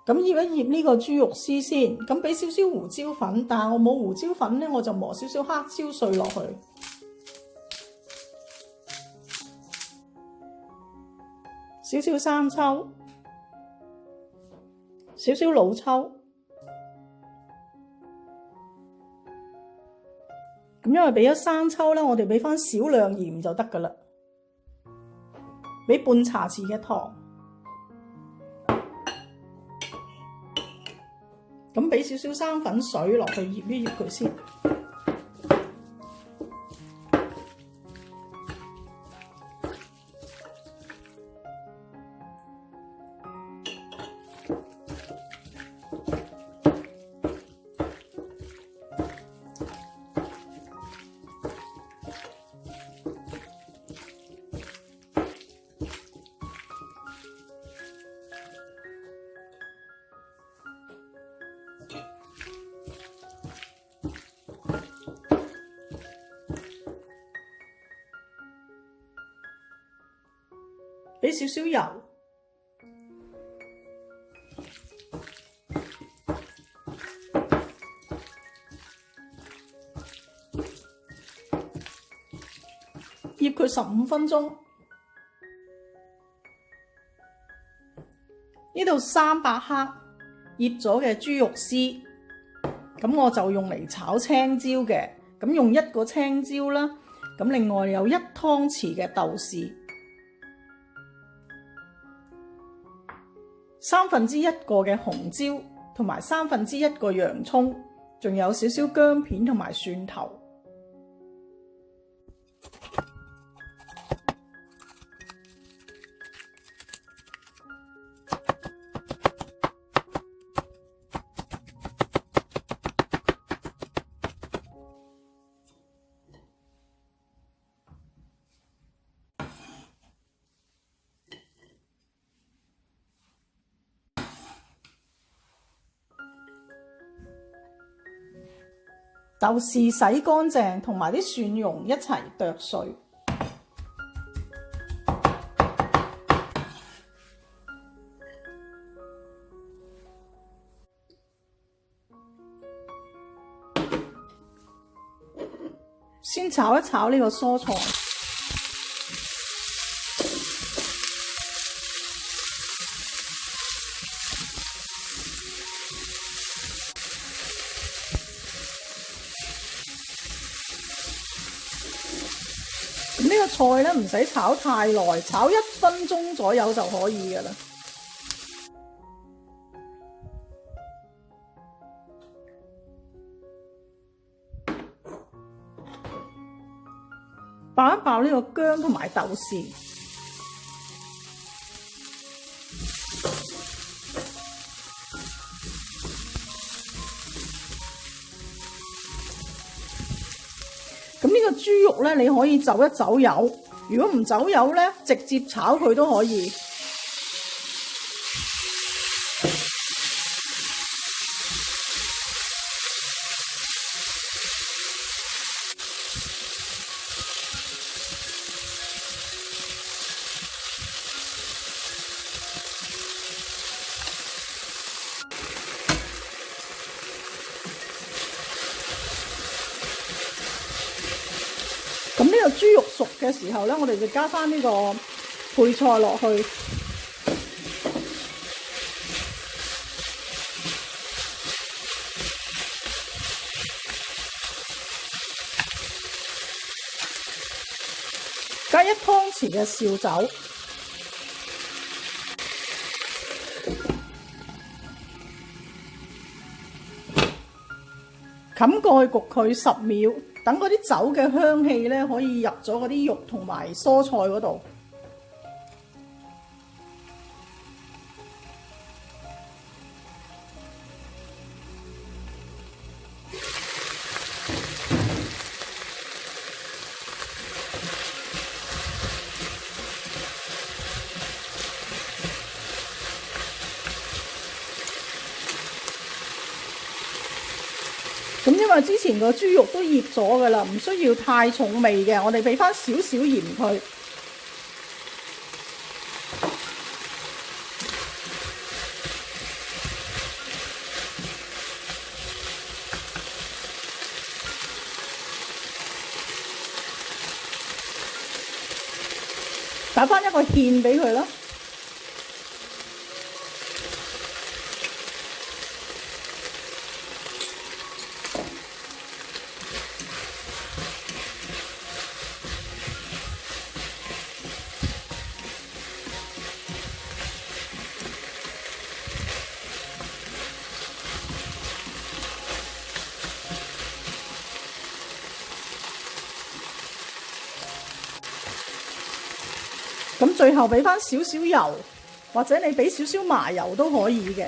咁醃一醃呢個豬肉絲先，咁俾少少胡椒粉，但係我冇胡椒粉咧，我就磨少少黑椒碎落去，少少生抽，少少老抽。咁因為俾咗生抽咧，我哋俾翻少量鹽就得噶啦，俾半茶匙嘅糖。咁俾少少生粉水落去醃一醃佢先。俾少少油，醃佢15分鐘。呢度300克醃咗嘅豬肉絲，咁我就用嚟炒青椒嘅，咁用1個青椒啦，咁另外有1湯匙嘅豆豉。1/3個嘅紅椒，同埋1/3個洋葱，仲有少少薑片同埋蒜頭。豆豉洗乾淨，同埋啲蒜蓉一齊剁碎。先炒一炒呢個蔬菜。呢個菜咧唔使炒太耐，炒1分鐘左右就可以㗎喇。爆一爆呢個薑同埋豆豉，咁呢個豬肉咧，你可以走一走油，如果唔走油咧，直接炒佢都可以。咁呢個豬肉熟嘅時候咧，我哋就加翻呢個配菜落去，加1湯匙嘅紹酒，冚蓋焗佢10秒。等嗰啲酒嘅香氣咧，可以入咗嗰啲肉同埋蔬菜嗰度。咁因為之前個豬肉都醃咗㗎啦，唔需要太重味嘅，我哋俾翻少少鹽佢。打返一個芡俾佢啦。咁最後俾返少少油，或者你俾少少麻油都可以嘅。